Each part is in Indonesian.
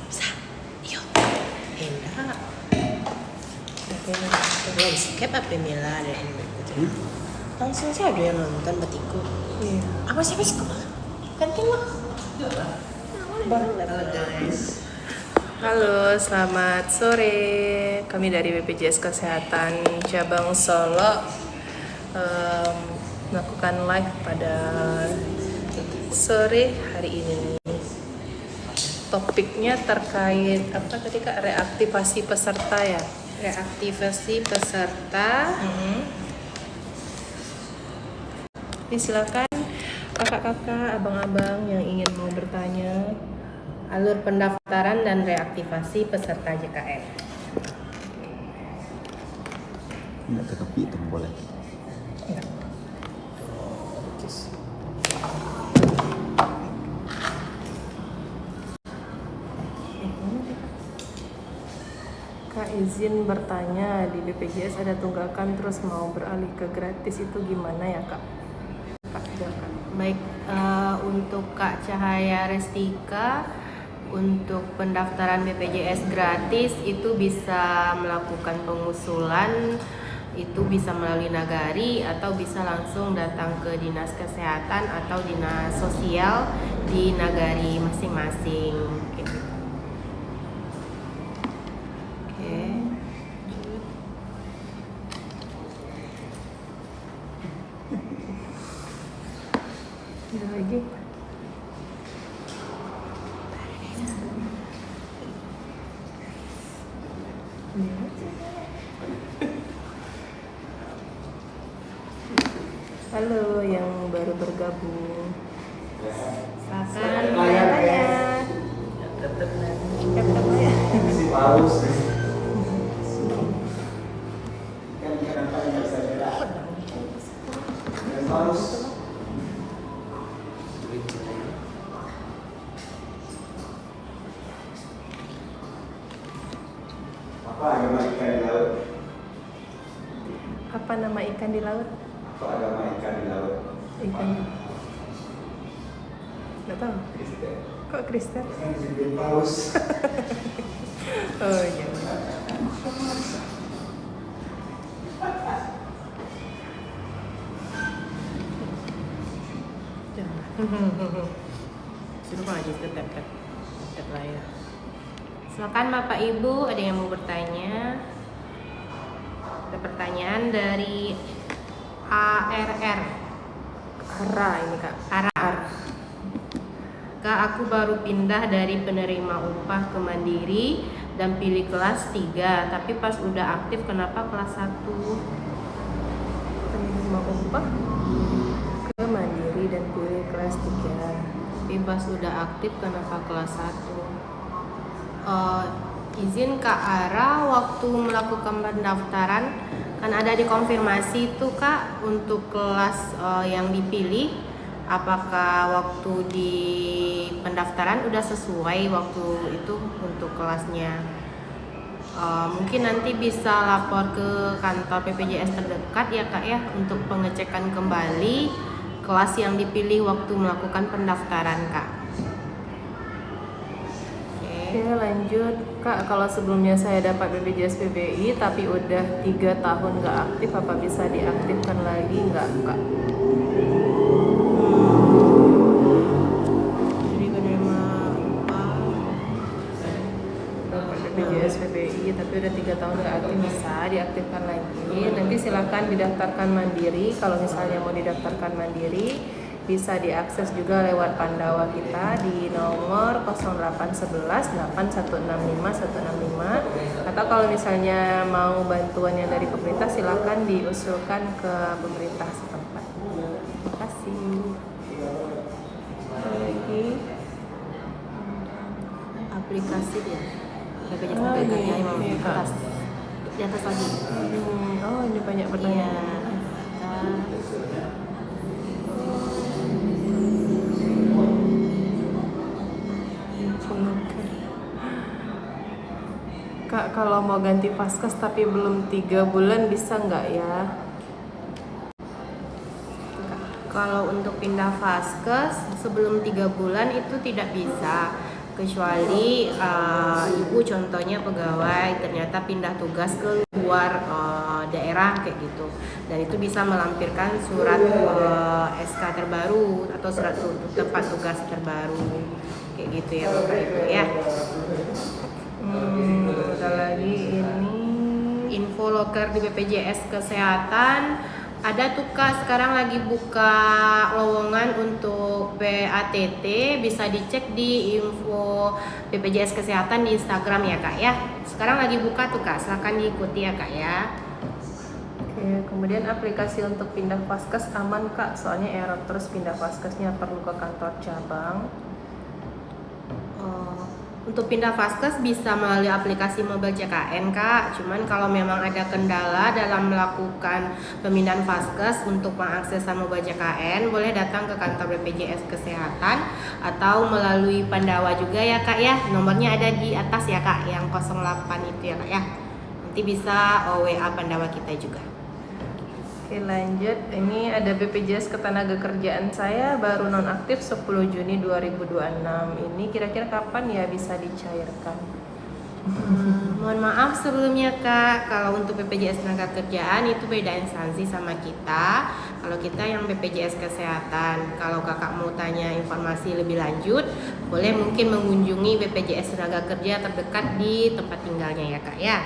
Bisa? Yuk. Enak. Belum skip apa Mila ada yang berikutnya. Langsung saja ada yang nonton batiku. Iya. Apa sih besok? Penting lah. Halo guys. Halo, selamat sore. Kami dari BPJS Kesehatan Cabang Solo melakukan live pada sore hari ini. Topiknya terkait apa tadi Kak? Reaktivasi peserta ya? Reaktivasi peserta. Jadi silakan kakak-kakak, abang-abang yang ingin mau bertanya. Alur pendaftaran dan reaktivasi peserta JKN. Enggak kekepi itu boleh. Kak izin bertanya, di BPJS ada tunggakan terus mau beralih ke gratis itu gimana ya Kak? Kak silakan. Baik, untuk Kak Cahaya Restika, untuk pendaftaran BPJS gratis itu bisa melakukan pengusulan, itu bisa melalui Nagari atau bisa langsung datang ke Dinas Kesehatan atau Dinas Sosial di Nagari masing-masing. Gitu. Oke. Ada lagi? Halo yang baru bergabung. Silakan bertanya. Si paus. Paus. Apa agama ikan di laut? Apa nama ikan di laut? Apa agama ikan di laut? Ikan. Nggak tahu. Kristen. Kok Kristen? Kan disebut paus. Oh iya. Suruh aja tetap lah ya. Silakan Bapak Ibu, ada yang mau bertanya? Ada pertanyaan dari ARR. Ara ini Kak. ARR. Kak, aku baru pindah dari penerima upah ke mandiri dan pilih kelas 3, tapi pas udah aktif kenapa kelas 1? Penerima upah ke mandiri dan pilih kelas 3. Tapi pas udah aktif kenapa kelas 1? Izin Kak Ara, waktu melakukan pendaftaran kan ada dikonfirmasi itu Kak untuk kelas yang dipilih, apakah waktu di pendaftaran udah sesuai waktu itu untuk kelasnya. Mungkin nanti bisa lapor ke kantor BPJS terdekat ya Kak ya untuk pengecekan kembali kelas yang dipilih waktu melakukan pendaftaran Kak. Oke lanjut Kak, kalau sebelumnya saya dapat BPJS PBI tapi udah 3 tahun nggak aktif, apa bisa diaktifkan lagi nggak Kak? Jadi penerima upah Dapat BPJS PBI tapi udah 3 tahun nggak aktif, bisa diaktifkan lagi. Nanti silakan didaftarkan mandiri. Kalau misalnya mau didaftarkan mandiri bisa diakses juga lewat Pandawa kita di nomor 0811 8165 165, atau kalau misalnya mau bantuan yang dari pemerintah silakan diusulkan ke pemerintah setempat. Terima kasih. Lagi aplikasi dia BPJS Oh, PBI ini, yang ini, di Kak. atas, di atas lagi. oh ini banyak Iya. pertanyaan. Kak, kalau mau ganti Paskes tapi belum 3 bulan bisa nggak ya? Kalau untuk pindah vaskes sebelum 3 bulan itu tidak bisa, kecuali ibu contohnya pegawai ternyata pindah tugas ke luar daerah kayak gitu, dan itu bisa melampirkan surat SK terbaru atau surat tempat tugas terbaru kayak gitu ya Bapak Ibu ya. Ada lagi ini. Info loker di BPJS Kesehatan ada tuh Kak, sekarang lagi buka lowongan untuk PATT, bisa dicek di info BPJS Kesehatan di Instagram ya Kak ya. Sekarang lagi buka tuh Kak, silakan diikuti ya Kak ya. Oke, kemudian aplikasi untuk pindah vaskes aman Kak, soalnya error terus pindah vaskesnya, perlu ke kantor cabang. Untuk pindah vaskes bisa melalui aplikasi Mobile JKN Kak. Cuman kalau memang ada kendala dalam melakukan pemindahan vaskes untuk pengaksesan Mobile JKN, boleh datang ke kantor BPJS Kesehatan atau melalui Pandawa juga ya Kak ya. Nomornya ada di atas ya Kak, yang 08 itu ya Kak ya. Nanti bisa WA Pandawa kita juga. Oke, lanjut. Ini ada BPJS Ketenagakerjaan saya baru nonaktif 10 Juni 2026. Ini kira-kira kapan ya bisa dicairkan? Mohon maaf sebelumnya Kak, kalau untuk BPJS Ketenagakerjaan itu beda instansi sama kita. Kalau kita yang BPJS Kesehatan. Kalau Kakak mau tanya informasi lebih lanjut, boleh mungkin mengunjungi BPJS Tenaga Kerja terdekat di tempat tinggalnya ya Kak ya.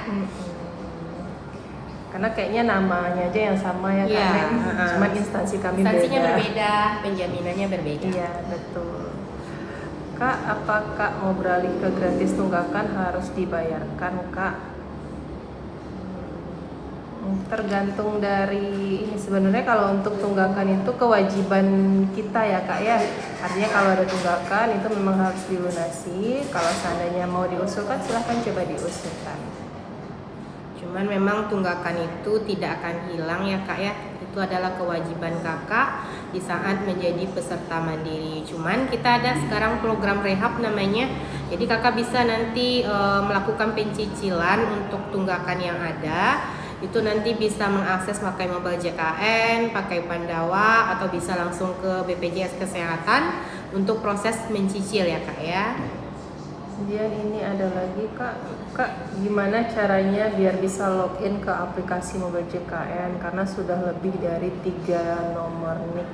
Karena kayaknya namanya aja yang sama ya Iya, Kak. Cuman instansi kami Instansinya beda. berbeda, penjaminannya berbeda. Iya, betul. Kak, apa Kak mau beralih ke gratis tunggakan harus dibayarkan Kak? Tergantung dari ini, sebenarnya kalau untuk tunggakan itu kewajiban kita ya Kak ya. Artinya kalau ada tunggakan itu memang harus dilunasi. Kalau seandainya mau diusulkan silahkan coba diusulkan. Cuman memang tunggakan itu tidak akan hilang ya Kak ya. Itu adalah kewajiban Kakak di saat menjadi peserta mandiri. Cuman kita ada sekarang program rehab namanya. Jadi Kakak bisa nanti melakukan pencicilan untuk tunggakan yang ada. Itu nanti bisa mengakses pakai Mobile JKN, pakai Pandawa, atau bisa langsung ke BPJS Kesehatan untuk proses mencicil ya Kak ya. Kemudian ini ada lagi Kak, gimana caranya biar bisa login ke aplikasi Mobile JKN karena sudah lebih dari 3 nomor NIK.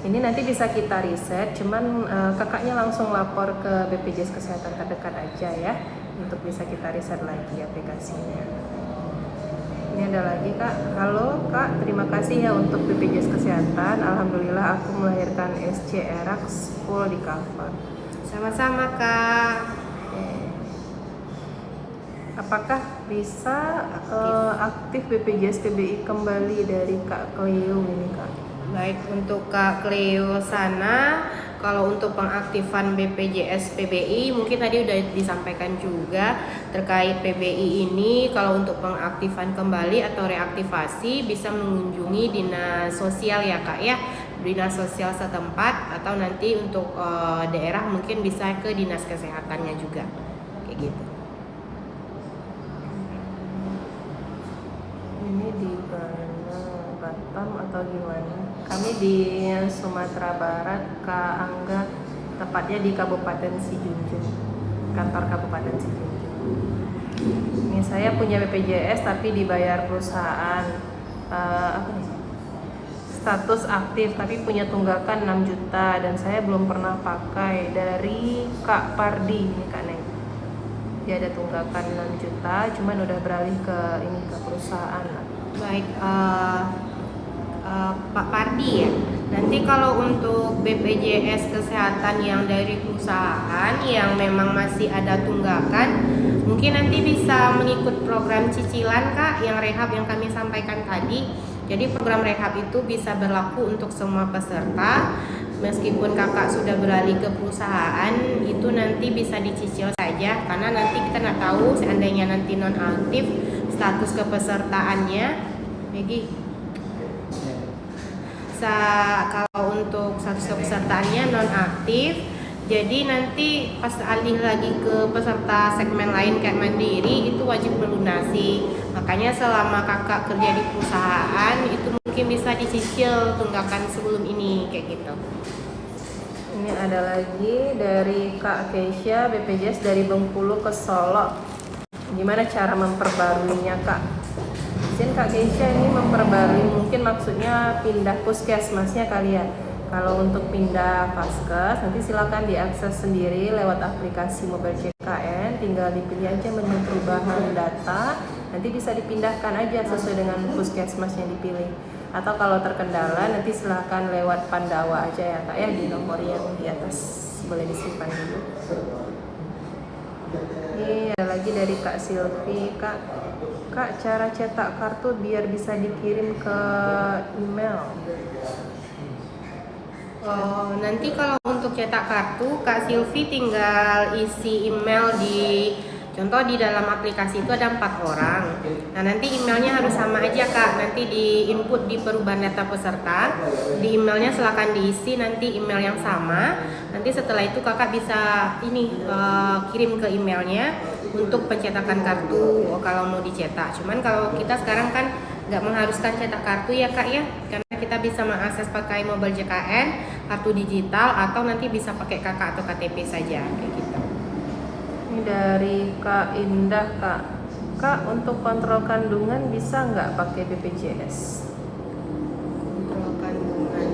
Ini nanti bisa kita riset, cuman kakaknya langsung lapor ke BPJS Kesehatan terdekat aja ya, untuk bisa kita riset lagi aplikasinya. Ini ada lagi Kak, halo Kak, terima kasih ya untuk BPJS Kesehatan. Alhamdulillah aku melahirkan SCRX full di cover. Sama-sama Kak. Apakah bisa aktif BPJS PBI kembali dari Kak Cleo ini Kak? Baik, untuk Kak Cleo sana, kalau untuk pengaktifan BPJS PBI mungkin tadi udah disampaikan juga terkait PBI ini. Kalau untuk pengaktifan kembali atau reaktivasi bisa mengunjungi dinas sosial ya Kak ya, dinas sosial setempat, atau nanti untuk daerah mungkin bisa ke dinas kesehatannya juga kayak gitu. Ini di mana, Batam atau gimana? Kami di Sumatera Barat, Kak Angga, tepatnya di Kabupaten Sijunjung, kantor Kabupaten Sijunjung. Ini saya punya BPJS tapi dibayar perusahaan, apa nih? Status aktif tapi punya tunggakan 6 juta dan saya belum pernah pakai. Dari Kak Pardi ini Kak Neng. Dia ada tunggakan 6 juta, cuman udah beralih ke ini, ke perusahaan lah. Baik, Pak Pardi ya. Nanti kalau untuk BPJS Kesehatan yang dari perusahaan yang memang masih ada tunggakan, mungkin nanti bisa mengikut program cicilan Kak, yang rehab yang kami sampaikan tadi. Jadi program rehab itu bisa berlaku untuk semua peserta. Meskipun kakak sudah beralih ke perusahaan, itu nanti bisa dicicil saja, karena nanti kita nggak tahu seandainya nanti nonaktif status kepesertaannya. Megi, kalau untuk status kepesertaannya nonaktif, jadi nanti pas alih lagi ke peserta segmen lain kayak mandiri itu wajib melunasi. Makanya selama kakak kerja di perusahaan itu mungkin mungkin bisa dicicil tunggakan sebelum ini kayak gitu. Ini ada lagi dari Kak Keisha BPJS dari Bengkulu ke Solo. Gimana cara memperbaruinya Kak? Izin Kak Keisha ini memperbarui, mungkin maksudnya pindah puskesmasnya kali ya. Kalau untuk pindah Vaskes nanti silakan diakses sendiri lewat aplikasi Mobile JKN, tinggal dipilih aja menu perubahan data, nanti bisa dipindahkan aja sesuai dengan puskesmas yang dipilih. Atau kalau terkendala nanti silakan lewat Pandawa aja ya Kak ya, di nomor yang di atas, boleh disimpan dulu. Ini ada lagi dari Kak Silvi. Kak, cara cetak kartu biar bisa dikirim ke email. Nanti kalau untuk cetak kartu, Kak Silvi tinggal isi email contoh di dalam aplikasi itu ada 4 orang. Nah, nanti emailnya harus sama aja Kak. Nanti di input di perubahan data peserta, di emailnya silakan diisi nanti email yang sama. Nanti setelah itu Kakak bisa kirim ke emailnya untuk pencetakan kartu kalau mau dicetak. Cuman kalau kita sekarang kan nggak mengharuskan cetak kartu ya Kak ya, karena kita bisa mengakses pakai Mobile JKN, kartu digital, atau nanti bisa pakai KK atau KTP saja kayak gitu. Ini dari Kak Indah. Kak, untuk kontrol kandungan bisa nggak pakai BPJS? Kontrol kandungan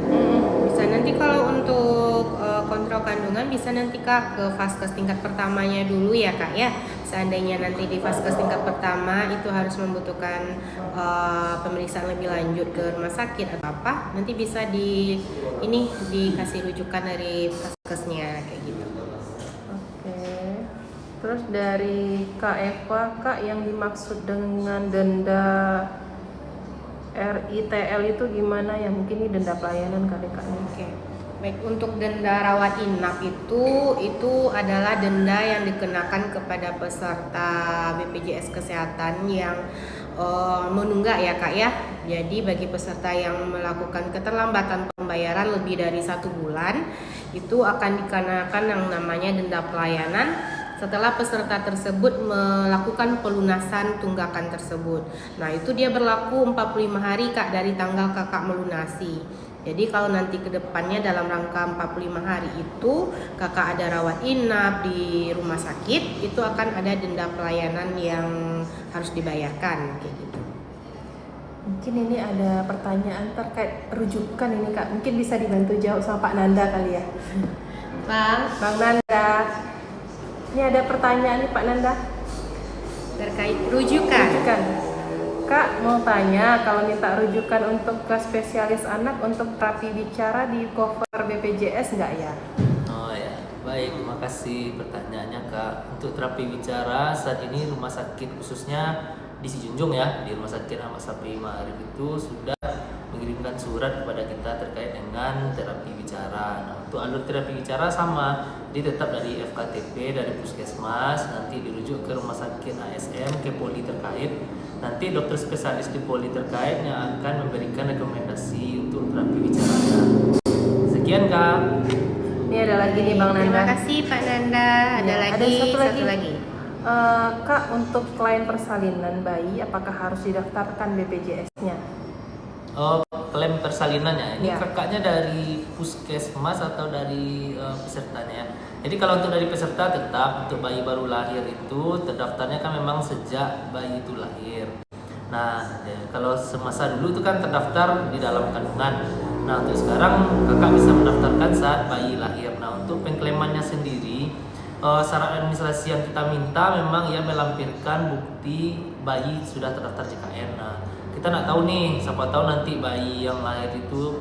bisa nanti kalau untuk kontrol kandungan bisa nanti Kak ke Vaskes tingkat pertamanya dulu ya Kak ya. Seandainya nanti di Vaskes tingkat pertama itu harus membutuhkan pemeriksaan lebih lanjut ke rumah sakit atau apa, nanti bisa dikasih rujukan dari Vaskesnya kayak gitu. Terus dari Kak Eva, Kak, yang dimaksud dengan denda RITL itu gimana ya? Mungkin ini denda pelayanan kali Kak. Oke. Baik, untuk denda rawat inap itu adalah denda yang dikenakan kepada peserta BPJS Kesehatan yang menunggak ya Kak ya. Jadi bagi peserta yang melakukan keterlambatan pembayaran lebih dari 1 bulan, itu akan dikenakan yang namanya denda pelayanan setelah peserta tersebut melakukan pelunasan tunggakan tersebut. Nah, itu dia berlaku 45 hari Kak dari tanggal Kakak melunasi. Jadi kalau nanti ke depannya dalam rangka 45 hari itu Kakak ada rawat inap di rumah sakit, itu akan ada denda pelayanan yang harus dibayarkan kayak gitu. Mungkin ini ada pertanyaan terkait rujukan ini Kak. Mungkin bisa dibantu jawab sama Pak Nanda kali ya. Bang Nanda. Ini ada pertanyaan nih Pak Nanda Terkait rujukan. Kak mau tanya, kalau minta rujukan untuk ke spesialis anak untuk terapi bicara di cover BPJS nggak ya? Oh ya, baik, terima kasih pertanyaannya Kak. Untuk terapi bicara saat ini rumah sakit khususnya di Sijunjung ya, di Rumah Sakit Ahmad Sapi Ma'arif itu sudah mengirimkan surat kepada kita terkait dengan terapi bicara. Nah, untuk alur terapi bicara sama, dia tetap dari FKTP, dari puskesmas, nanti dirujuk ke rumah sakit ASM, ke poli terkait. Nanti dokter spesialis di poli terkait yang akan memberikan rekomendasi untuk terapi bicaranya. Sekian Kak. Ini ada lagi nih Bang Nanda. Terima kasih Pak Nanda. Ada satu lagi. Kak, untuk klien persalinan bayi apakah harus didaftarkan BPJS-nya? Klaim persalinannya ini Ya. kakaknya dari puskesmas atau dari pesertanya. Jadi kalau untuk dari peserta tetap untuk bayi baru lahir itu terdaftarnya kan memang sejak bayi itu lahir. Nah, kalau semasa dulu itu kan terdaftar di dalam kandungan. Nah, untuk sekarang kakak bisa mendaftarkan saat bayi lahir. Nah, untuk pengklaimannya sendiri, syarat administrasi yang kita minta memang ya melampirkan bukti bayi sudah terdaftar JKN. Nah, kita nak tahu nih, siapa tahu nanti bayi yang lahir itu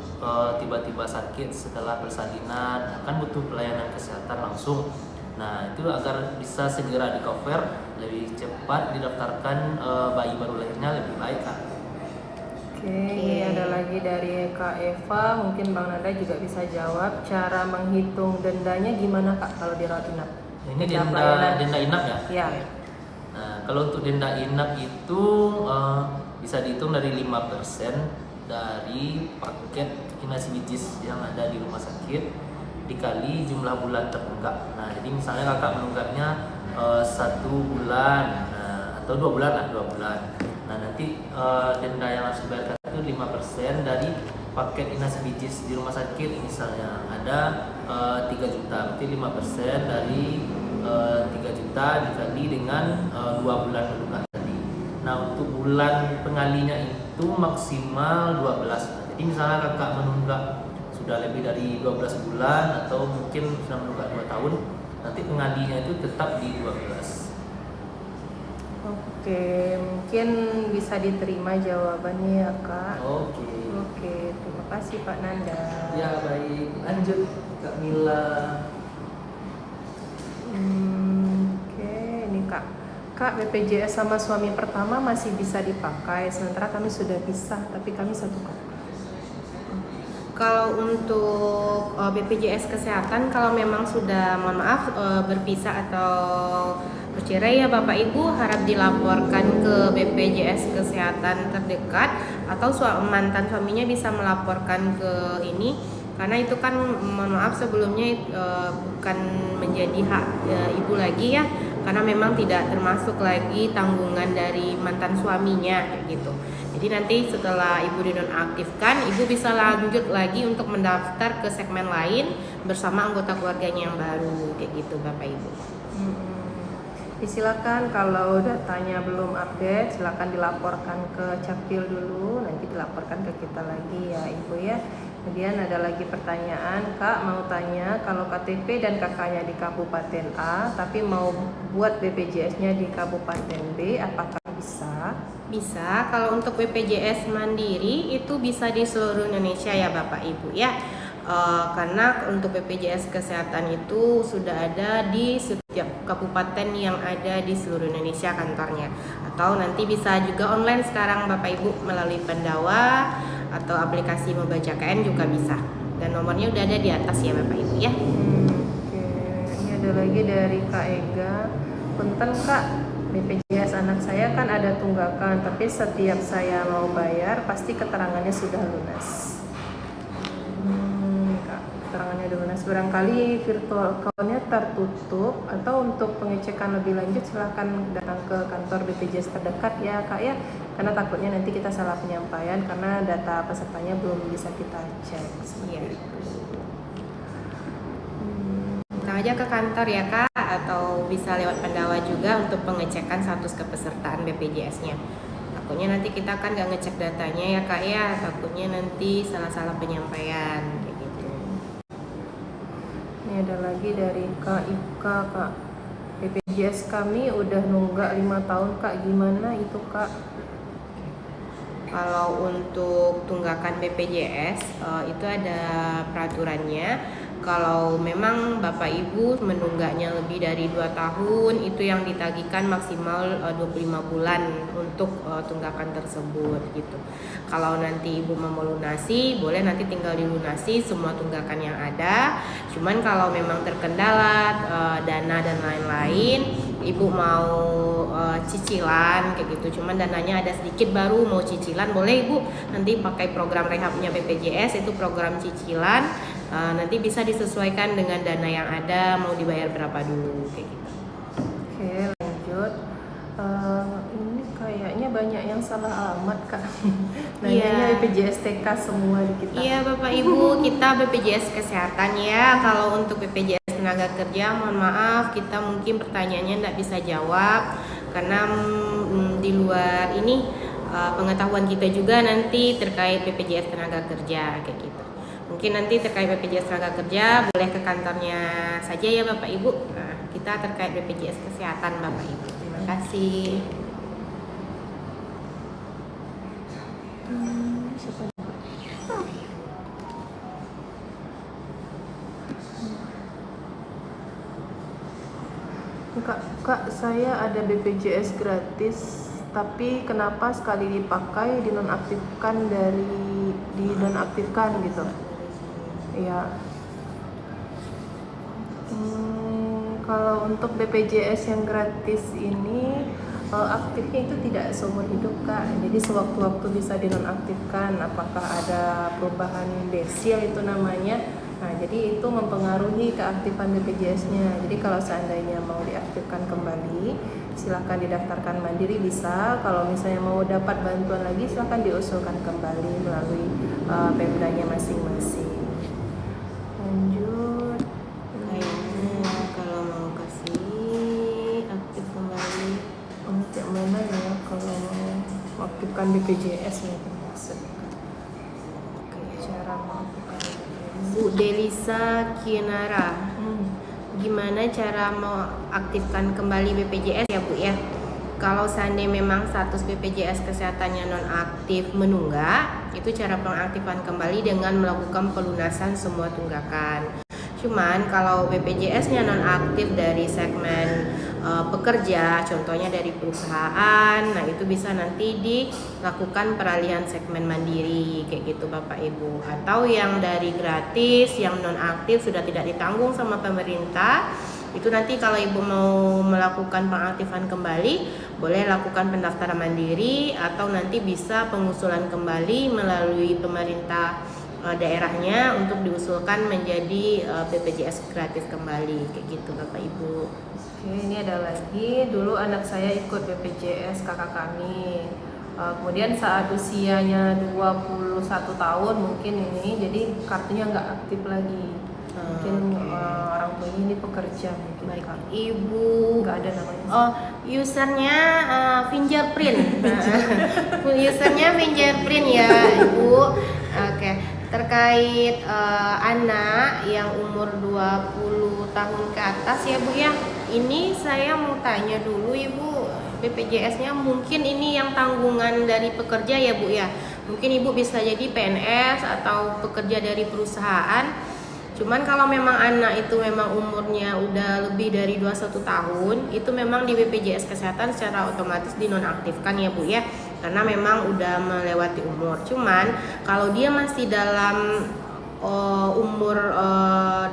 tiba-tiba sakit setelah persalinan, kan butuh pelayanan kesehatan langsung. Nah, itu agar bisa segera di cover, lebih cepat didaftarkan bayi baru lahirnya lebih baik Kak. Oke, ada lagi dari Kak Eva, mungkin Bang Nanda juga bisa jawab cara menghitung dendanya gimana Kak kalau dirawat inap? Ini denda inap ya? Iya. Nah, kalau untuk denda inap itu bisa dihitung dari 5% dari paket inasi bijis yang ada di rumah sakit dikali jumlah bulan tertunggak. Nah, jadi misalnya kakak menunggaknya 1 bulan atau 2 bulan lah, 2 bulan. Nah, nanti denda yang harus dibayarkan itu 5% dari paket Inas Bijis di rumah sakit. Misalnya ada 3 juta, berarti 5% dari 3 juta dikali dengan 2 bulan menunggak tadi. Nah, untuk bulan pengalinya itu maksimal 12. Jadi misalnya kakak menunggak sudah lebih dari 12 bulan atau mungkin sudah menunggak 2 tahun, nanti pengalinya itu tetap di 12. Oke, mungkin bisa diterima jawabannya ya Kak. Oke. Terima kasih Pak Nanda. Ya baik, lanjut Kak Mila. Oke, ini Kak, BPJS sama suami pertama masih bisa dipakai, sementara kami sudah pisah, tapi kami satu kakak. Kalau untuk BPJS Kesehatan, kalau memang sudah mohon maaf berpisah atau bercerai ya Bapak Ibu, harap dilaporkan ke BPJS Kesehatan terdekat atau mantan suaminya bisa melaporkan ke ini, karena itu kan mohon maaf sebelumnya bukan menjadi hak ibu lagi ya, karena memang tidak termasuk lagi tanggungan dari mantan suaminya kayak gitu. Jadi nanti setelah ibu dinonaktifkan, ibu bisa lanjut lagi untuk mendaftar ke segmen lain bersama anggota keluarganya yang baru kayak gitu Bapak Ibu. Silakan kalau datanya belum update, silakan dilaporkan ke Capil dulu, nanti dilaporkan ke kita lagi ya Ibu ya. Kemudian ada lagi pertanyaan, Kak mau tanya kalau KTP dan kakaknya di Kabupaten A, tapi mau buat BPJS-nya di Kabupaten B, apakah bisa? Bisa, kalau untuk BPJS Mandiri itu bisa di seluruh Indonesia ya Bapak Ibu ya. Karena untuk BPJS Kesehatan itu sudah ada di setiap kabupaten yang ada di seluruh Indonesia kantornya. Atau nanti bisa juga online sekarang Bapak Ibu melalui Pandawa atau aplikasi Membaca KN juga bisa. Dan nomornya udah ada di atas ya Bapak Ibu ya. Oke, ini ada lagi dari Kak Ega. Punten Kak, BPJS anak saya kan ada tunggakan, tapi setiap saya mau bayar pasti keterangannya sudah lunas. Keterangannya udah lunas, barangkali virtual account-nya tertutup, atau untuk pengecekan lebih lanjut silahkan datang ke kantor BPJS terdekat ya Kak ya, karena takutnya nanti kita salah penyampaian karena data pesertanya belum bisa kita cek. Iya. Datang aja ke kantor ya Kak, atau bisa lewat Pandawa juga untuk pengecekan status kepesertaan BPJS-nya. Takutnya nanti kita kan nggak ngecek datanya ya Kak ya, takutnya nanti salah-salah penyampaian kayak gitu. Ini ada lagi dari Kak Ika, Kak. BPJS kami udah nunggak 5 tahun Kak, gimana itu Kak? Kalau untuk tunggakan BPJS itu ada peraturannya. Kalau memang Bapak Ibu menunggaknya lebih dari 2 tahun, itu yang ditagihkan maksimal 25 bulan untuk tunggakan tersebut gitu. Kalau nanti Ibu mau melunasi, boleh nanti tinggal dilunasi semua tunggakan yang ada. Cuman kalau memang terkendala dana dan lain-lain, Ibu mau cicilan kayak gitu, cuman dananya ada sedikit baru mau cicilan, boleh Ibu nanti pakai program rehabnya BPJS, itu program cicilan. Nanti bisa disesuaikan dengan dana yang ada, mau dibayar berapa dulu kayak gitu. Oke, lanjut. Ini kayaknya banyak yang salah alamat Kak. Nanyanya BPJS TK semua di kita. Iya Bapak Ibu, kita BPJS Kesehatan ya. Kalau untuk BPJS Tenaga Kerja, mohon maaf kita mungkin pertanyaannya tidak bisa jawab karena di luar ini pengetahuan kita juga nanti terkait BPJS Tenaga Kerja kayak gitu. Mungkin nanti terkait BPJS Tenaga Kerja boleh ke kantornya saja ya Bapak Ibu. Nah, kita terkait BPJS Kesehatan Bapak Ibu. Terima kasih. Kak, saya ada BPJS gratis, tapi kenapa sekali dipakai dinonaktifkan gitu? Iya. Kalau untuk BPJS yang gratis ini aktifnya itu tidak seumur hidup Kak. Jadi sewaktu-waktu bisa dinonaktifkan. Apakah ada perubahan desil itu namanya? Nah, jadi itu mempengaruhi keaktifan BPJS-nya. Jadi kalau seandainya mau diaktifkan kembali, silakan didaftarkan mandiri bisa. Kalau misalnya mau dapat bantuan lagi, silakan diusulkan kembali melalui Pemdanya masing-masing. Lanjut. Kayaknya kalau mau kasih aktif kembali Untuk mana ya kalau mau aktifkan BPJS ya maksud. Oke. Cara mengaktifkan BPJS. Bu Delisa Kianara, Hmm. gimana cara mau aktifkan kembali BPJS ya Bu ya? Kalau seandainya memang status BPJS kesehatannya nonaktif menunggak, itu cara pengaktifan kembali dengan melakukan pelunasan semua tunggakan. Cuman kalau BPJS-nya nonaktif dari segmen pekerja, contohnya dari perusahaan, nah itu bisa nanti dilakukan peralihan segmen mandiri kayak gitu Bapak Ibu. Atau yang dari gratis, yang nonaktif sudah tidak ditanggung sama pemerintah, itu nanti kalau Ibu mau melakukan pengaktifan kembali, boleh lakukan pendaftaran mandiri atau nanti bisa pengusulan kembali melalui pemerintah daerahnya untuk diusulkan menjadi BPJS gratis kembali kayak gitu Bapak Ibu. Oke, ini ada lagi. Dulu anak saya ikut BPJS kakak kami. Kemudian saat usianya 21 tahun mungkin ini, jadi kartunya nggak aktif lagi. Mungkin Oke. orang tuanya ini pekerja mungkin. Baik, Kak. Ibu. Nggak ada namanya. Oh, usernya fingerprint. Usernya fingerprint ya, Ibu. Oke. Terkait anak yang umur 20 tahun ke atas ya, Bu ya. Ini saya mau tanya dulu, Ibu. BPJS-nya mungkin ini yang tanggungan dari pekerja ya, Bu ya. Mungkin Ibu bisa jadi PNS atau pekerja dari perusahaan. Cuman kalau memang anak itu memang umurnya udah lebih dari 21 tahun, itu memang di BPJS Kesehatan secara otomatis dinonaktifkan ya Bu ya, karena memang udah melewati umur. Cuman kalau dia masih dalam umur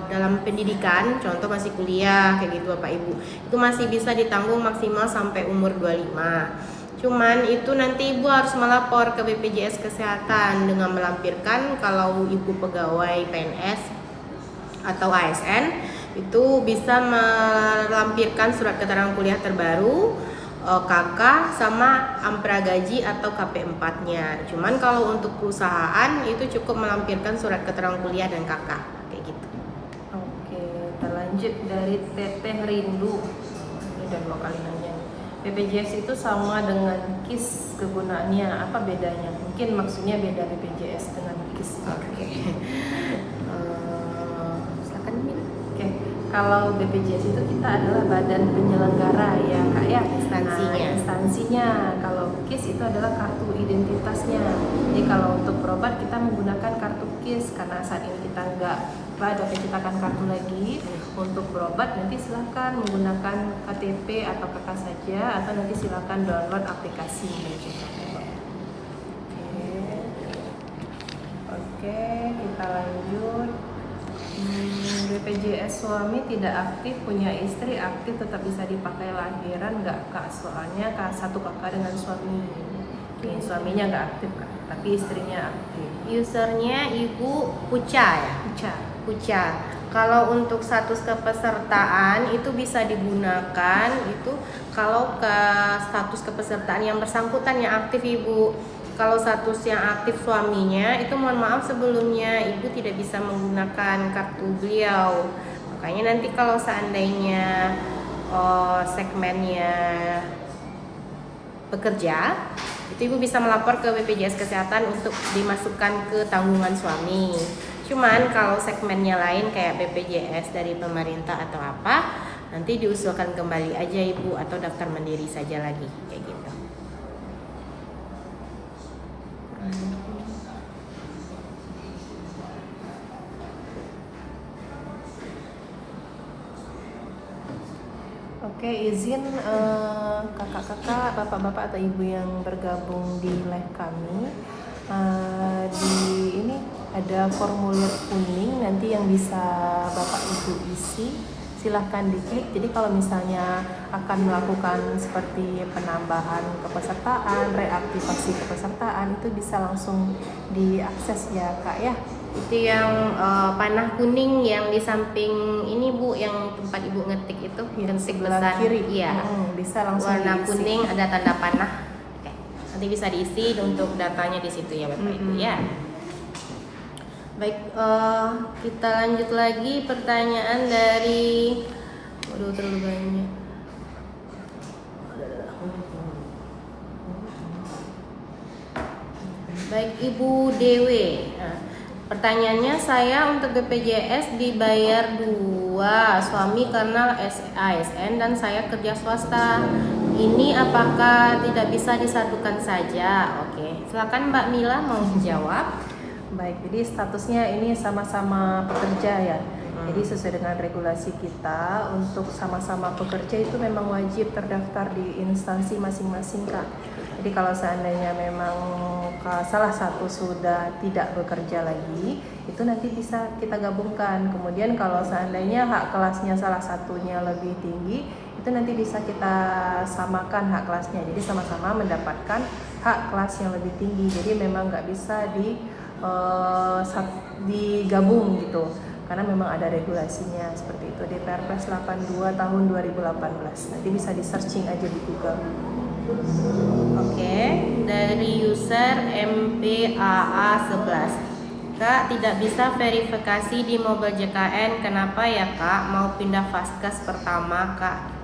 dalam pendidikan, contoh masih kuliah kayak gitu Bapak Ibu, itu masih bisa ditanggung maksimal sampai umur 25. Cuman itu nanti Ibu harus melapor ke BPJS Kesehatan dengan melampirkan kalau Ibu pegawai PNS atau ASN, itu bisa melampirkan surat keterangan kuliah terbaru, KK sama ampra gaji atau KP4-nya. Cuman kalau untuk perusahaan itu cukup melampirkan surat keterangan kuliah dan KK kayak gitu. Oke, kita lanjut dari Teteh Rindu. Ini udah 2 kali nanya. BPJS itu sama dengan KIS kegunaannya, apa bedanya? Mungkin maksudnya beda BPJS dengan KIS. Oke. Silakan Min. Oke, kalau BPJS itu kita adalah badan penyelenggara ya Kak ya, Instansinya. Nah, instansinya. Kalau KIS itu adalah kartu identitasnya. Jadi kalau untuk berobat kita menggunakan kartu KIS karena saat ini kita nggak ada pencetakan kartu lagi. Untuk berobat nanti silahkan menggunakan KTP atau KK saja, atau nanti silahkan download aplikasi gitu. Oke, kita lanjut. BPJS suami tidak aktif, punya istri aktif, tetap bisa dipakai lahiran nggak Kak? Soalnya satu kakak dengan suami. Nih, suaminya nggak aktif Kak, tapi istrinya aktif. Usernya Ibu Puca ya. Puca. Kalau untuk status kepesertaan itu bisa digunakan itu kalau ke status kepesertaan yang bersangkutan yang aktif Ibu. Kalau status yang aktif suaminya itu mohon maaf sebelumnya Ibu tidak bisa menggunakan kartu beliau. Makanya nanti kalau seandainya segmennya pekerja, itu Ibu bisa melapor ke BPJS Kesehatan untuk dimasukkan ke tanggungan suami. Cuman kalau segmennya lain kayak BPJS dari pemerintah atau apa, nanti diusulkan kembali aja Ibu atau daftar mandiri saja lagi kayak gitu. Oke, izin kakak-kakak, bapak-bapak atau ibu yang bergabung di live kami. Di ini ada formulir kuning nanti yang bisa bapak ibu isi. Silahkan diklik. Jadi kalau misalnya akan melakukan seperti penambahan kepesertaan, reaktivasi kepesertaan, itu bisa langsung diakses ya kak ya. Itu yang panah kuning yang di samping ini Bu, yang tempat Ibu ngetik itu, Yang ngetik sebelah pesan. kiri. Iya. Bisa langsung Warna diisi. kuning ada tanda panah. Oke. Nanti bisa diisi untuk datanya di situ ya Bapak Ibu ya. Baik, kita lanjut lagi pertanyaan dari, waduh terlalu banyak. Baik, Ibu Dewi. Nah, pertanyaannya, saya untuk BPJS dibayar 2, suami karena ASN dan saya kerja swasta. Ini apakah tidak bisa disatukan saja? Oke, silakan Mbak Mila mau menjawab. Baik, jadi statusnya ini sama-sama pekerja ya. Jadi sesuai dengan regulasi kita, untuk sama-sama pekerja itu memang wajib terdaftar di instansi masing-masing Kak. Jadi kalau seandainya memang salah satu sudah tidak bekerja lagi, itu nanti bisa kita gabungkan. Kemudian kalau seandainya hak kelasnya salah satunya lebih tinggi, itu nanti bisa kita samakan hak kelasnya. Jadi sama-sama mendapatkan hak kelas yang lebih tinggi. Jadi memang nggak bisa digabung gitu, karena memang ada regulasinya seperti itu di Perpres 82 tahun 2018. Nanti bisa di searching aja di Google. Oke, dari user MPAA11. Kak, tidak bisa verifikasi di Mobile JKN. Kenapa ya Kak? Mau pindah Vaskes pertama Kak.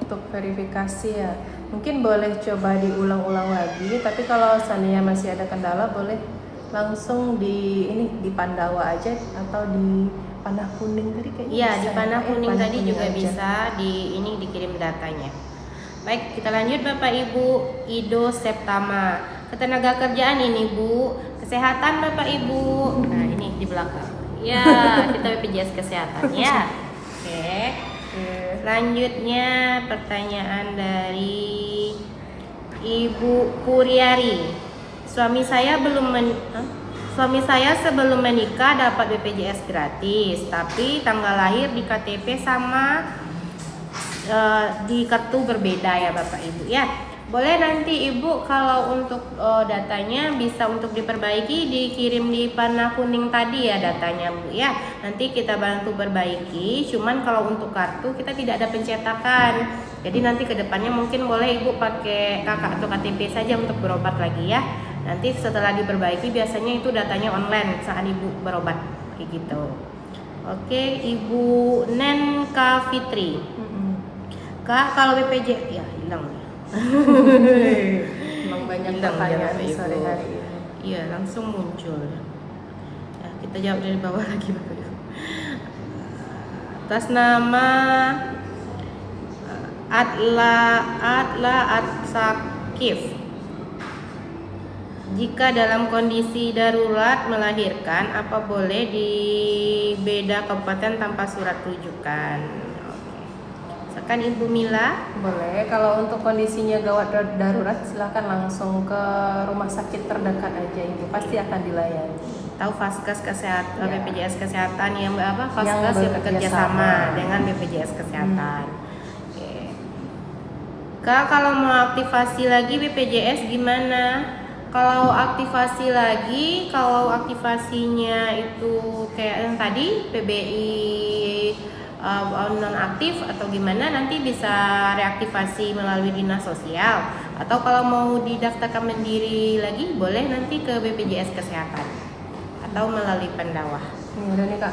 Untuk verifikasi ya, mungkin boleh coba diulang-ulang lagi. Tapi kalau seandainya masih ada kendala, boleh langsung di Pandawa aja atau di Panah Kuning tadi kayaknya. Iya, bisa di ya? Panah Kuning Panah tadi Kuning juga aja. bisa dikirim datanya. Baik, kita lanjut Bapak Ibu. Ido Septama. Ketenaga kerjaan ini Bu. Kesehatan Bapak Ibu. Nah, ini di belakang. Ya, kita BPJS Kesehatan ya. Oke. Selanjutnya pertanyaan dari Ibu Puriari. Suami saya sebelum menikah dapat BPJS gratis, tapi tanggal lahir di KTP sama di kartu berbeda ya Bapak Ibu ya. Boleh nanti Ibu kalau untuk datanya bisa untuk diperbaiki, dikirim di Panah Kuning tadi ya datanya Bu ya. Nanti kita bantu perbaiki. Cuman kalau untuk kartu kita tidak ada pencetakan. Jadi nanti kedepannya mungkin boleh Ibu pakai kakak atau KTP saja untuk berobat lagi ya. Nanti setelah diperbaiki biasanya itu datanya online saat Ibu berobat kayak gitu. Oke, Ibu Nen Kafitri. Kak, kalau BPJS ya hilang ya. Memang banyak Hilang pertanyaan ya, Bapak sore Ibu. hari ini. Iya, langsung muncul. Ya, kita jawab dari bawah lagi Bapak Ibu. Atas nama Atla Atsakif. Jika dalam kondisi darurat melahirkan, apa boleh di beda kabupaten tanpa surat rujukan? Silakan Ibu Mila. Boleh, kalau untuk kondisinya gawat darurat silahkan langsung ke rumah sakit terdekat aja Ibu, pasti akan dilayani. Tahu Vaskes Kesehatan, Ya. BPJS Kesehatan yang apa? Yang Vaskes yang bekerja bekerja sama sama dengan BPJS Kesehatan. Oke. Kak, kalau mau aktivasi lagi BPJS gimana? Kalau aktivasi lagi, kalau aktivasinya itu kayak yang tadi PBI non aktif atau gimana, nanti bisa reaktivasi melalui dinas sosial, atau kalau mau didaftarkan mandiri lagi boleh nanti ke BPJS Kesehatan atau melalui Pandawa. Ini udah nih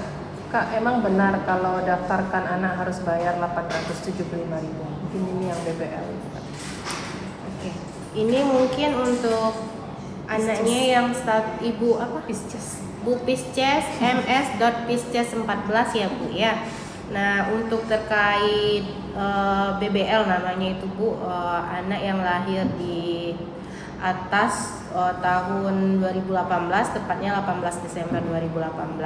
Kak, emang benar kalau daftarkan anak harus bayar 875.000. Mungkin ini yang BBL itu Kak. Oke, ini mungkin untuk anaknya yang start Ibu apa? Pisces. Bu Pisces ms.pisces14 ya Bu ya. Nah, untuk terkait BBL namanya itu Bu, anak yang lahir di atas tahun 2018, tepatnya 18 Desember 2018,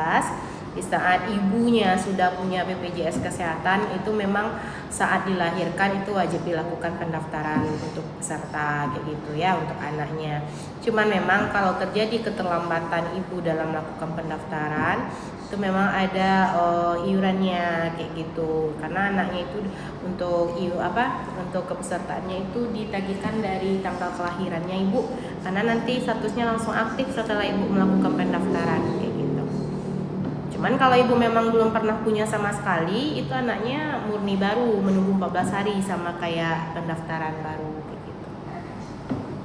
di saat ibunya sudah punya BPJS Kesehatan, itu memang saat dilahirkan itu wajib dilakukan pendaftaran untuk peserta kayak gitu ya untuk anaknya. Cuman memang kalau terjadi keterlambatan ibu dalam melakukan pendaftaran, itu memang ada iurannya kayak gitu, karena anaknya itu untuk untuk kepesertaannya itu ditagihkan dari tanggal kelahirannya ibu karena nanti statusnya langsung aktif setelah ibu melakukan pendaftaran kayak gitu. Cuman kalau ibu memang belum pernah punya sama sekali, itu anaknya murni baru, menunggu 14 hari sama kayak pendaftaran baru kayak gitu.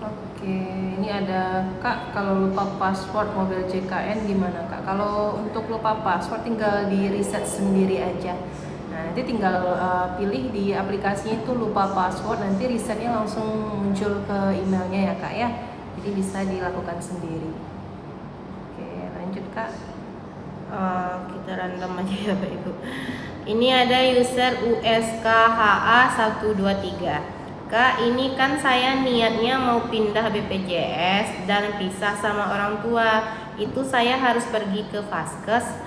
Oke, ini ada Kak, kalau lupa password mobil JKN gimana Kak? Kalau untuk lupa password tinggal di reset sendiri aja. Nah, nanti tinggal pilih di aplikasinya itu lupa password, nanti resetnya langsung muncul ke emailnya ya Kak ya. Jadi bisa dilakukan sendiri. Oke, lanjut Kak. Kita random aja ya Pak Ibu. Ini ada user USKHA123. Kak, ini kan saya niatnya mau pindah BPJS dan pisah sama orang tua. Itu saya harus pergi ke Vaskes.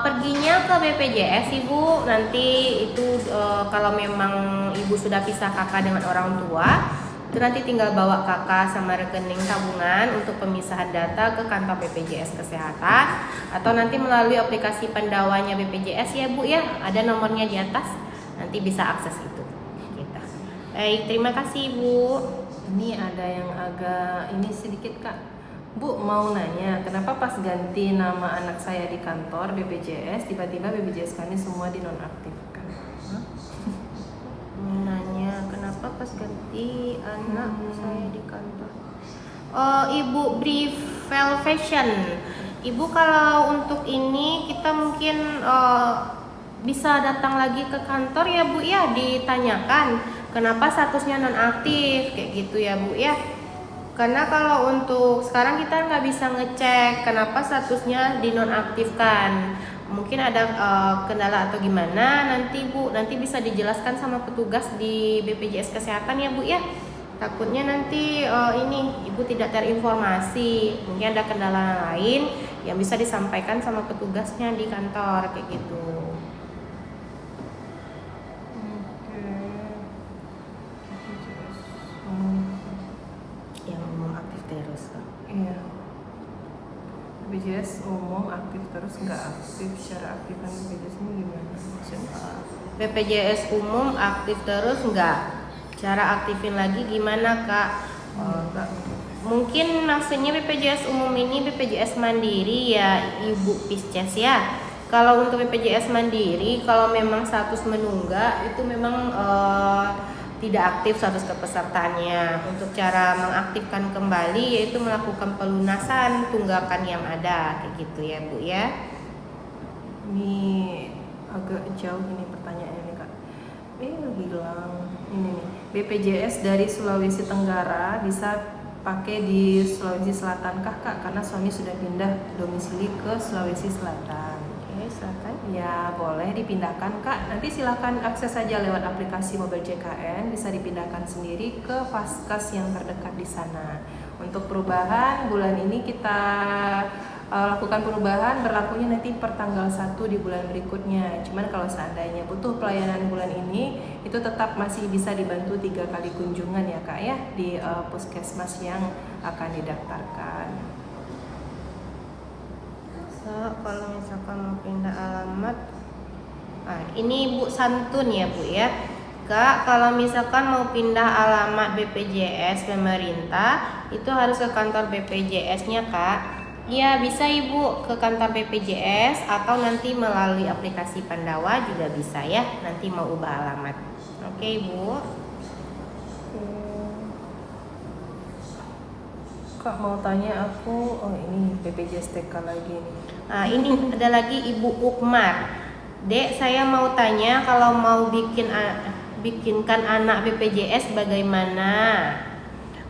Perginya ke BPJS Ibu. Nanti itu kalau memang Ibu sudah pisah kakak dengan orang tua, itu nanti tinggal bawa kakak sama rekening tabungan untuk pemisahan data ke kantor BPJS Kesehatan, atau nanti melalui aplikasi pendawanya BPJS ya Bu ya, ada nomornya di atas, nanti bisa akses itu kita. Baik, terima kasih Bu. Ini ada yang agak ini sedikit Kak. Bu mau nanya, kenapa pas ganti nama anak saya di kantor BPJS, tiba-tiba BPJS kami semua dinonaktifkan? Nanya kenapa pas ganti anak saya di kantor. Oh, Ibu Brivel Fashion. Ibu kalau untuk ini kita mungkin bisa datang lagi ke kantor ya Bu ya, ditanyakan kenapa statusnya nonaktif kayak gitu ya Bu ya. Karena kalau untuk sekarang kita nggak bisa ngecek kenapa statusnya dinonaktifkan. Mungkin ada kendala atau gimana, nanti Bu, nanti bisa dijelaskan sama petugas di BPJS Kesehatan ya Bu ya. Takutnya nanti ini Ibu tidak terinformasi, mungkin ada kendala lain yang bisa disampaikan sama petugasnya di kantor kayak gitu. Yang umum aktif terus. Iya. BPJS umum aktif terus nggak aktif, secara aktifan BPJS ini gimana maksudnya? BPJS umum aktif terus nggak? Cara aktifin lagi gimana Kak? Mungkin maksudnya BPJS umum ini BPJS Mandiri ya Ibu Pisces ya. Kalau untuk BPJS Mandiri, kalau memang status menunggak itu memang tidak aktif status kepesertaannya. Untuk cara mengaktifkan kembali yaitu melakukan pelunasan tunggakan yang ada kayak gitu ya Bu ya. Ini agak jauh ini pertanyaannya nih Kak. Bilang ini nih, BPJS dari Sulawesi Tenggara bisa pakai di Sulawesi Selatan kah Kak? Karena suami sudah pindah domisili ke Sulawesi Selatan. Selatan. Ya boleh dipindahkan Kak, nanti silahkan akses saja lewat aplikasi mobil JKN, bisa dipindahkan sendiri ke Vaskes yang terdekat di sana. Untuk perubahan bulan ini kita lakukan perubahan, berlakunya nanti per tanggal 1 di bulan berikutnya. Cuman kalau seandainya butuh pelayanan bulan ini, itu tetap masih bisa dibantu 3 kali kunjungan ya Kak ya, di puskesmas yang akan didaftarkan. Kalau misalkan mau pindah alamat, ini Bu Santun ya Bu ya. Kak, kalau misalkan mau pindah alamat BPJS pemerintah, itu harus ke kantor BPJS-nya Kak. Iya bisa Ibu, ke kantor BPJS atau nanti melalui aplikasi Pandawa juga bisa ya. Nanti mau ubah alamat. Oke Ibu. Kak mau tanya aku, oh ini BPJS TK lagi nih. Ini ada lagi Ibu Ukmar. Dek, saya mau tanya kalau mau bikinkan anak BPJS bagaimana?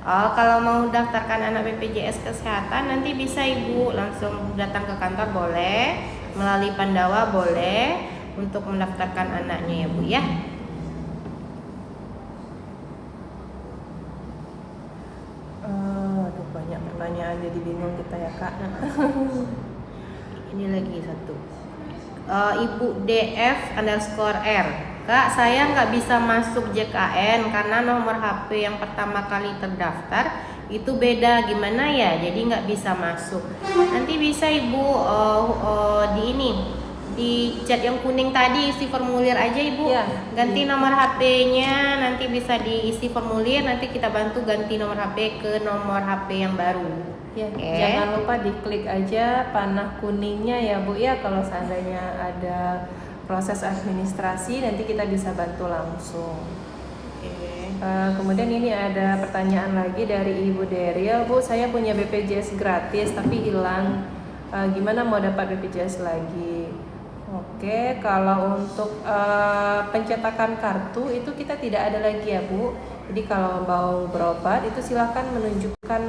Kalau mau daftarkan anak BPJS Kesehatan nanti bisa Ibu langsung datang ke kantor boleh, melalui Pandawa boleh untuk mendaftarkan anaknya ya Bu ya. Aduh banyak pertanyaan jadi bingung kita ya Kak. Ini lagi satu. Ibu DF_R. Kak, saya nggak bisa masuk JKN karena nomor HP yang pertama kali terdaftar itu beda, gimana ya? Jadi nggak bisa masuk. Nanti bisa Ibu di di chat yang kuning tadi isi formulir aja Ibu. Iya. Ganti nomor HP-nya, nanti bisa diisi formulir, nanti kita bantu ganti nomor HP ke nomor HP yang baru. Ya, Oke. jangan lupa diklik aja panah kuningnya ya Bu ya, kalau seandainya ada proses administrasi nanti kita bisa bantu langsung. Oke. Kemudian ini ada pertanyaan lagi dari Ibu Daryl, Bu, saya punya BPJS gratis tapi hilang. Gimana mau dapat BPJS lagi? Oke, kalau untuk pencetakan kartu itu kita tidak ada lagi ya Bu. Jadi kalau mau berobat itu silakan menunjukkan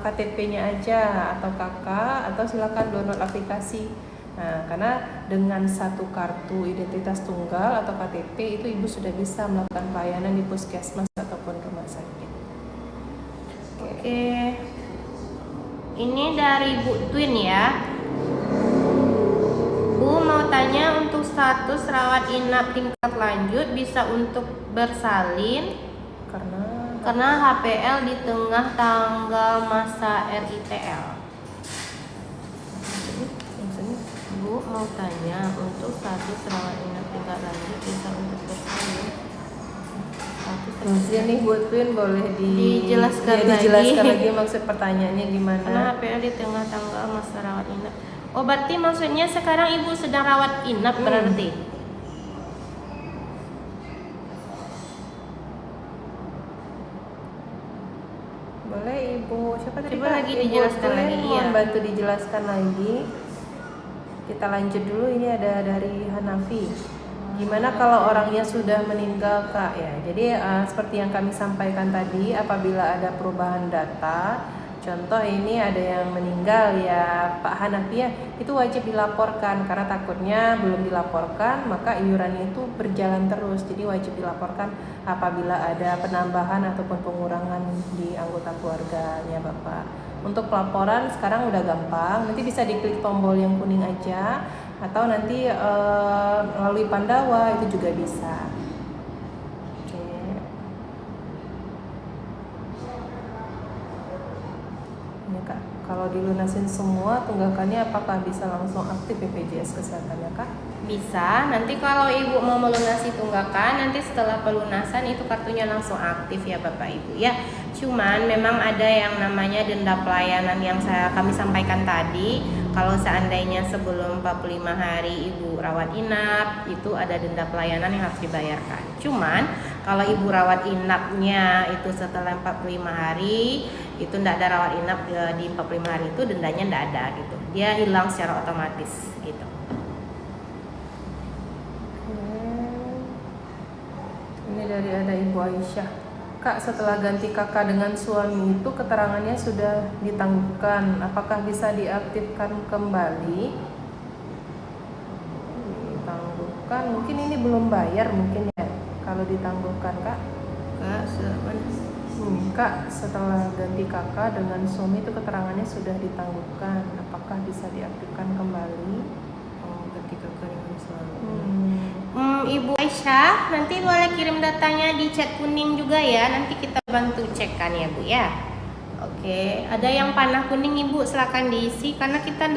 KTP-nya aja atau KK, atau silakan download aplikasi. Nah, karena dengan satu kartu identitas tunggal atau KTP itu Ibu sudah bisa melakukan pelayanan di puskesmas ataupun rumah sakit. Oke. Ini dari Bu Twin ya. Bu mau tanya, untuk status rawat inap tingkat lanjut bisa untuk bersalin karena HPL di tengah tanggal masa RITL. Bu mau tanya, untuk status rawat inap tingkat lanjut bisa untuk bersalin. Ini Bu Twin boleh Dijelaskan dijelaskan lagi. lagi maksud pertanyaannya gimana? Karena HPL di tengah tanggal masa rawat inap. Oh, berarti maksudnya sekarang Ibu sedang rawat inap berarti? Boleh Ibu, siapa tadi? Coba Kak? lagi Ibu dijelaskan Twin, lagi, mohon iya. bantu dijelaskan lagi. Kita lanjut dulu, ini ada dari Hanafi. Gimana kalau orangnya sudah meninggal Kak ya? Jadi seperti yang kami sampaikan tadi, apabila ada perubahan data, contoh ini ada yang meninggal ya Pak Hanafi ya, itu wajib dilaporkan karena takutnya belum dilaporkan maka iurannya itu berjalan terus. Jadi wajib dilaporkan apabila ada penambahan ataupun pengurangan di anggota keluarganya Bapak. Untuk pelaporan sekarang udah gampang, nanti bisa diklik tombol yang kuning aja atau nanti melalui Pandawa itu juga bisa. Oke. Ini Kak, kalau dilunasin semua tunggakannya apakah bisa langsung aktif BPJS kesehatannya Kak? Bisa, nanti kalau Ibu mau melunasi tunggakan, nanti setelah pelunasan itu kartunya langsung aktif ya Bapak Ibu ya. Cuman memang ada yang namanya denda pelayanan yang kami sampaikan tadi. Kalau seandainya sebelum 45 hari Ibu rawat inap, itu ada denda pelayanan yang harus dibayarkan. Cuman kalau Ibu rawat inapnya itu setelah 45 hari, itu tidak ada rawat inap di 45 hari itu, dendanya tidak ada gitu. Dia hilang secara otomatis gitu. Ini dari ada Ibu Aisyah. Kak, setelah ganti kakak dengan suami itu keterangannya sudah ditangguhkan, apakah bisa diaktifkan kembali? Ditangguhkan, mungkin ini belum bayar mungkin ya kalau ditangguhkan Kak. Kak, setelah ganti kakak dengan suami itu keterangannya sudah ditangguhkan, apakah bisa diaktifkan kembali? Oh, ganti kakak dengan suami. Ibu Aisyah, nanti boleh kirim datanya di chat kuning juga ya. Nanti kita bantu cekkan ya Bu ya. Oke, ada yang panah kuning Ibu, silakan diisi karena kita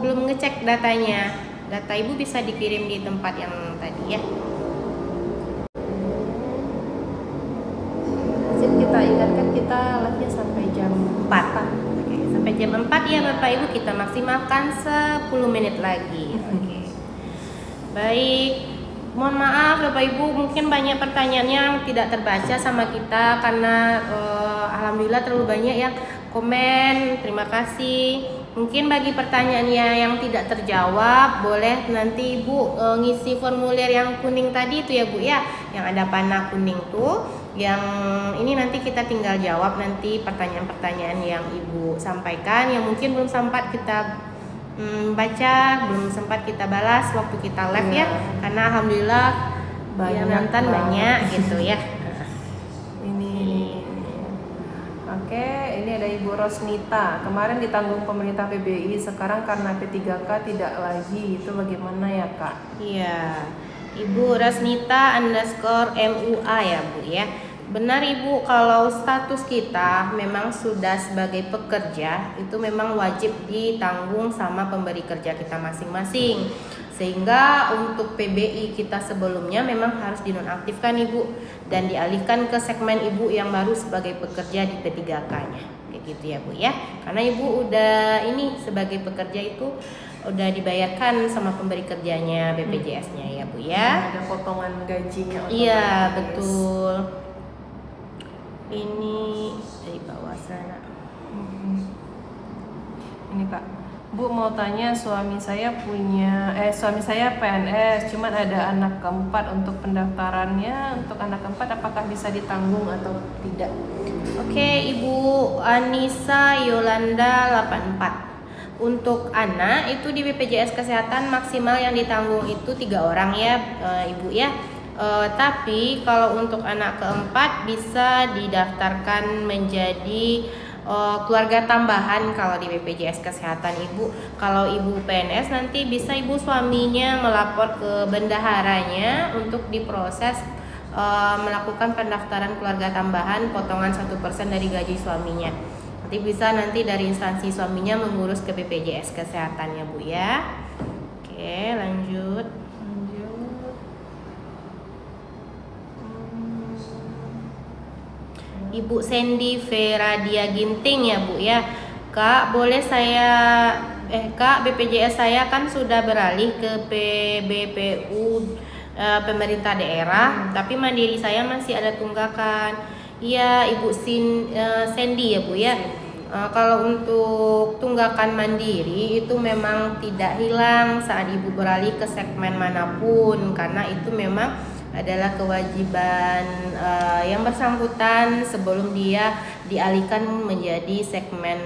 belum ngecek datanya. Data Ibu bisa dikirim di tempat yang tadi ya. Kita ingatkan kita live-nya sampai jam 4. Oke, sampai jam 4 ya Bapak Ibu, kita maksimalkan 10 menit lagi. Oke. Baik, mohon maaf Bapak Ibu, mungkin banyak pertanyaan yang tidak terbaca sama kita karena alhamdulillah terlalu banyak yang komen. Terima kasih. Mungkin bagi pertanyaannya yang tidak terjawab, boleh nanti Ibu ngisi formulir yang kuning tadi itu ya Bu ya, yang ada panah kuning tuh. Yang ini nanti kita tinggal jawab nanti pertanyaan-pertanyaan yang Ibu sampaikan yang mungkin belum sempat kita baca, belum sempat kita balas waktu kita live ya, karena alhamdulillah yang nonton banyak gitu ya. Ini oke, ini ada Ibu Rosnita. Kemarin ditanggung pemerintah PBI, sekarang karena P3K tidak lagi, itu bagaimana ya Kak? Iya, Ibu Rosnita _ MUA ya Bu ya. Benar Ibu, kalau status kita memang sudah sebagai pekerja itu memang wajib ditanggung sama pemberi kerja kita masing-masing. Sehingga untuk PBI kita sebelumnya memang harus dinonaktifkan Ibu dan dialihkan ke segmen Ibu yang baru sebagai pekerja di P3K-nya. Kayak gitu ya Bu ya. Karena Ibu udah ini sebagai pekerja itu udah dibayarkan sama pemberi kerjanya BPJS-nya ya Bu ya. Ada potongan gajinya. Iya otomatis. betul. Ini dari bawah sana. Ini Kak, Bu mau tanya suami saya PNS, cuman ada anak keempat untuk pendaftarannya. Untuk anak keempat apakah bisa ditanggung atau tidak? Oke, Ibu Anissa Yolanda 84. Untuk anak itu di BPJS Kesehatan maksimal yang ditanggung itu 3 orang ya, Ibu ya. Tapi kalau untuk anak keempat bisa didaftarkan menjadi keluarga tambahan kalau di BPJS Kesehatan Ibu. Kalau Ibu PNS nanti bisa Ibu suaminya melapor ke bendaharanya untuk diproses melakukan pendaftaran keluarga tambahan potongan 1% dari gaji suaminya. Nanti bisa nanti dari instansi suaminya mengurus ke BPJS Kesehatan ya Bu ya. Oke, lanjut. Ibu Sandy Veradia Ginting ya Bu ya. Kak, boleh Kak, BPJS saya kan sudah beralih ke PBPU pemerintah daerah, tapi mandiri saya masih ada tunggakan. Iya, Ibu Sandy ya Bu ya. Kalau untuk tunggakan mandiri itu memang tidak hilang saat Ibu beralih ke segmen manapun, karena itu memang adalah kewajiban yang bersangkutan sebelum dia dialihkan menjadi segmen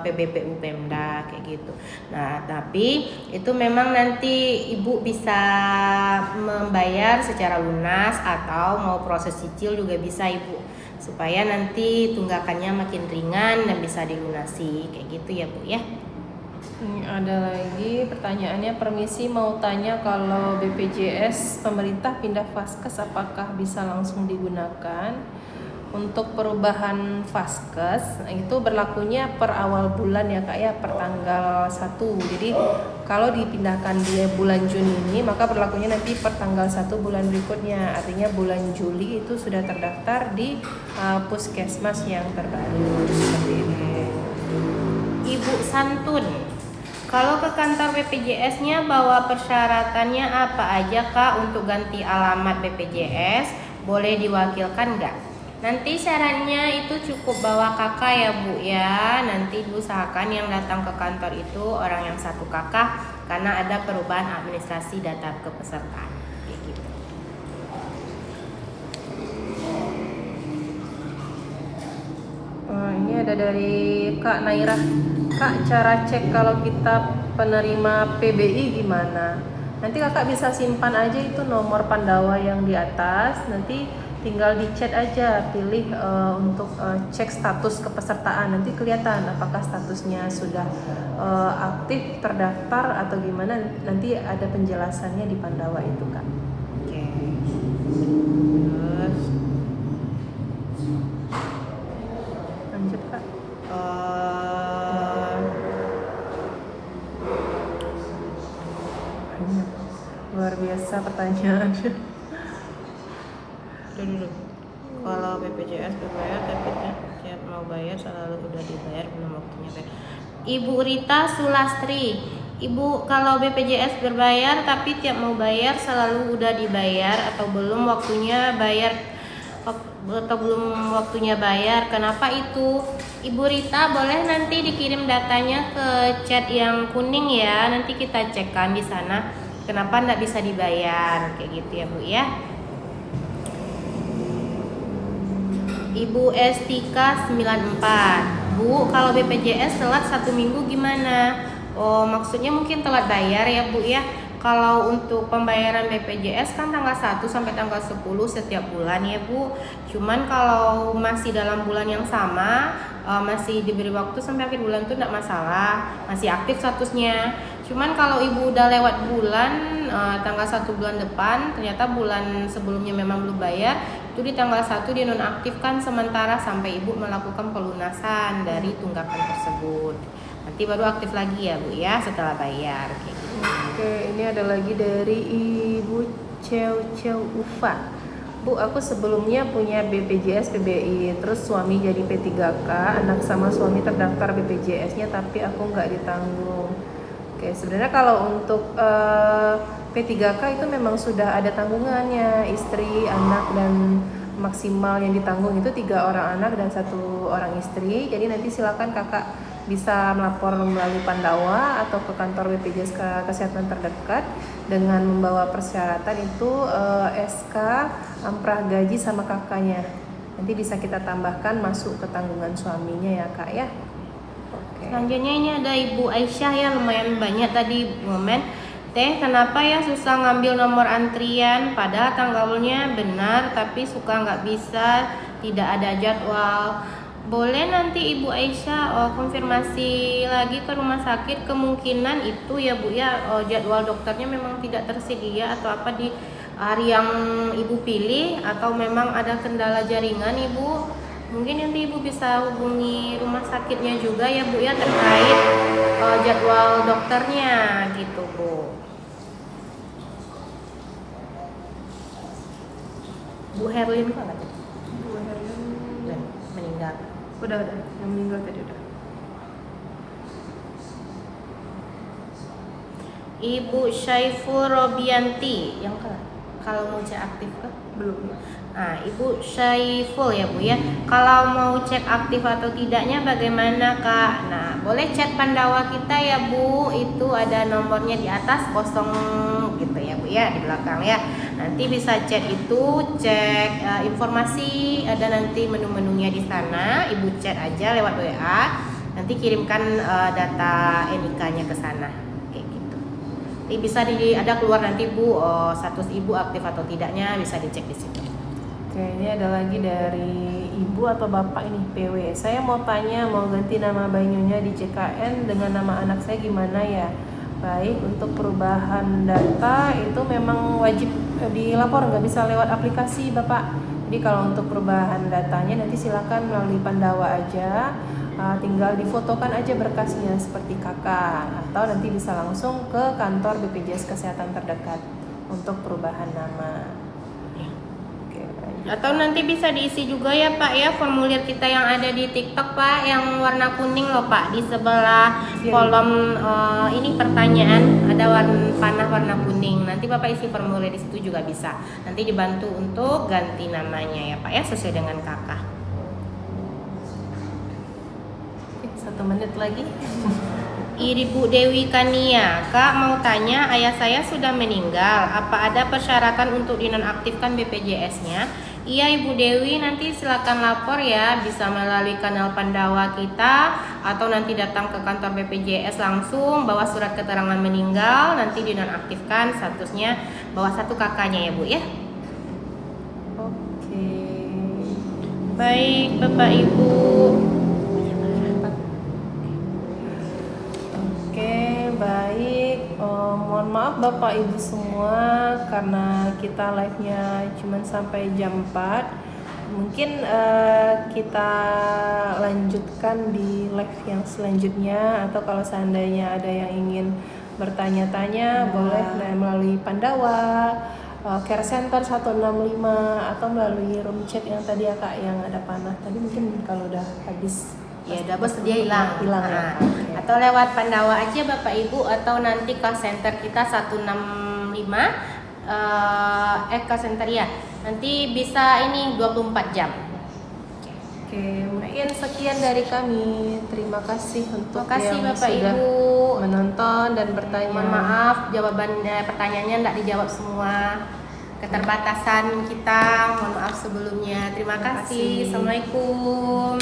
PBPU Pemda kayak gitu. Nah, tapi itu memang nanti Ibu bisa membayar secara lunas atau mau proses cicil juga bisa Ibu, supaya nanti tunggakannya makin ringan dan bisa dilunasi kayak gitu ya Bu ya. Ini ada lagi pertanyaannya, permisi mau tanya kalau BPJS pemerintah pindah Vaskes apakah bisa langsung digunakan? Untuk perubahan Vaskes itu berlakunya per awal bulan ya Kak ya, per tanggal 1. Jadi kalau dipindahkan di bulan Juni ini maka berlakunya nanti per tanggal 1 bulan berikutnya. Artinya bulan Juli itu sudah terdaftar di puskesmas yang terbaru seperti ini. Ibu Santun, kalau ke kantor BPJS-nya bawa persyaratannya apa aja Kak untuk ganti alamat BPJS? Boleh diwakilkan nggak? Nanti syaratnya itu cukup bawa kakak ya Bu ya. Nanti diusahakan yang datang ke kantor itu orang yang satu kakak, karena ada perubahan administrasi data kepesertaan kayak gitu. Ini ada dari Kak Nairah. Kak, cara cek kalau kita penerima PBI gimana? Nanti kakak bisa simpan aja itu nomor Pandawa yang di atas. Nanti tinggal di chat aja, pilih untuk cek status kepesertaan. Nanti kelihatan apakah statusnya sudah aktif, terdaftar atau gimana. Nanti ada penjelasannya di Pandawa itu Kak. Oke. Terus Lanjut Kak. Luar biasa pertanyaannya. dulu. Kalau BPJS berbayar tapi tiap mau bayar selalu udah dibayar belum waktunya bayar. Ibu Rita Sulastri, Ibu kalau BPJS berbayar tapi tiap mau bayar selalu udah dibayar atau belum waktunya bayar kenapa itu? Ibu Rita boleh nanti dikirim datanya ke chat yang kuning ya, nanti kita cekkan di sana kenapa nggak bisa dibayar kayak gitu ya Bu ya. Ibu Estika 94, Bu kalau BPJS telat 1 minggu gimana? Oh maksudnya mungkin telat bayar ya Bu ya. Kalau untuk pembayaran BPJS kan tanggal 1 sampai tanggal 10 setiap bulan ya Bu. Cuman kalau masih dalam bulan yang sama, masih diberi waktu sampai akhir bulan itu tidak masalah, masih aktif statusnya. Cuman kalau Ibu udah lewat bulan, tanggal 1 bulan depan, ternyata bulan sebelumnya memang belum bayar, itu di tanggal 1 dinonaktifkan sementara sampai ibu melakukan pelunasan dari tunggakan tersebut. Nanti baru aktif lagi ya Bu ya setelah bayar kayak gitu. Oke, ini ada lagi dari Ibu Cew Ufa. Bu, aku sebelumnya punya BPJS PBI, terus suami jadi P3K, anak sama suami terdaftar BPJS-nya tapi aku nggak ditanggung. Oke, sebenarnya kalau untuk P3K itu memang sudah ada tanggungannya, istri, anak, dan maksimal yang ditanggung itu 3 orang anak dan 1 orang istri. Jadi nanti silakan kakak bisa melapor melalui Pandawa atau ke kantor BPJS Kesehatan terdekat dengan membawa persyaratan itu SK, amprah gaji sama kakaknya. Nanti bisa kita tambahkan masuk ke tanggungan suaminya ya kak ya. Oke. Selanjutnya ini ada Ibu Aisyah ya, lumayan banyak tadi momen. Teh, kenapa ya susah ngambil nomor antrian? Padahal tanggalnya benar tapi suka nggak bisa, tidak ada jadwal. Boleh nanti Ibu Aisyah konfirmasi lagi ke rumah sakit, kemungkinan itu ya Bu ya jadwal dokternya memang tidak tersedia atau apa di hari yang Ibu pilih, atau memang ada kendala jaringan Ibu. Mungkin nanti Ibu bisa hubungi rumah sakitnya juga ya Bu ya terkait jadwal dokternya gitu Bu. Bu Herlin kok nggak? Bu Herlin Meninggal. udah yang meninggal tadi udah. Ibu Syaiful Robianti yang kalau mau cek aktif kah? Belum. Nah, Ibu Syaiful ya Bu ya. Kalau mau cek aktif atau tidaknya bagaimana Kak? Nah, boleh chat Pandawa kita ya Bu. Itu ada nomornya di atas kosong gitu ya Bu ya, di belakang ya. Nanti bisa chat itu, cek informasi, ada nanti menu-menunya di sana. Ibu chat aja lewat WA. Nanti kirimkan data NIK-nya ke sana. Jadi bisa ada keluar nanti Bu status Ibu aktif atau tidaknya, bisa dicek di situ. Oke, ini ada lagi dari Ibu atau Bapak ini PW. Saya mau tanya, mau ganti nama Banyunya di CKN dengan nama anak saya gimana ya? Baik, untuk perubahan data itu memang wajib dilapor, nggak bisa lewat aplikasi Bapak. Jadi kalau untuk perubahan datanya nanti silakan melalui Pandawa aja. Tinggal difotokan aja berkasnya seperti kakak, atau nanti bisa langsung ke kantor BPJS Kesehatan terdekat untuk perubahan nama. Oke, Atau nanti bisa diisi juga ya Pak ya formulir kita yang ada di TikTok Pak, yang warna kuning loh Pak, di sebelah kolom ini pertanyaan ada panah warna kuning. Nanti Bapak isi formulir di situ juga bisa. Nanti dibantu untuk ganti namanya ya Pak ya sesuai dengan kakak. 1 menit lagi. Ibu Dewi Kania, Kak mau tanya, ayah saya sudah meninggal, apa ada persyaratan untuk dinonaktifkan BPJS-nya? Iya Ibu Dewi, nanti silakan lapor ya, bisa melalui kanal Pandawa kita atau nanti datang ke kantor BPJS langsung bawa surat keterangan meninggal, nanti dinonaktifkan statusnya bawa 1 kakaknya ya Bu ya. Oke. Baik Bapak Ibu. Baik, mohon maaf Bapak Ibu semua karena kita live-nya cuma sampai jam 4. Mungkin kita lanjutkan di live yang selanjutnya, atau kalau seandainya ada yang ingin bertanya-tanya boleh melalui Pandawa, Care Center 165, atau melalui room chat yang tadi ya Kak, yang ada panah tadi. Mungkin kalau udah habis Ya udah bos dia hilang. ya. Okay. Atau lewat Pandawa aja Bapak Ibu, atau nanti call center kita 165 call center ya. Nanti bisa ini 24 jam. Oke, mungkin sekian dari kami. Terima kasih untuk yang Bapak sudah Ibu menonton dan bertanya. Mohon maaf jawabannya pertanyaannya tidak dijawab semua. Keterbatasan kita, mohon maaf sebelumnya. Terima kasih. Assalamualaikum.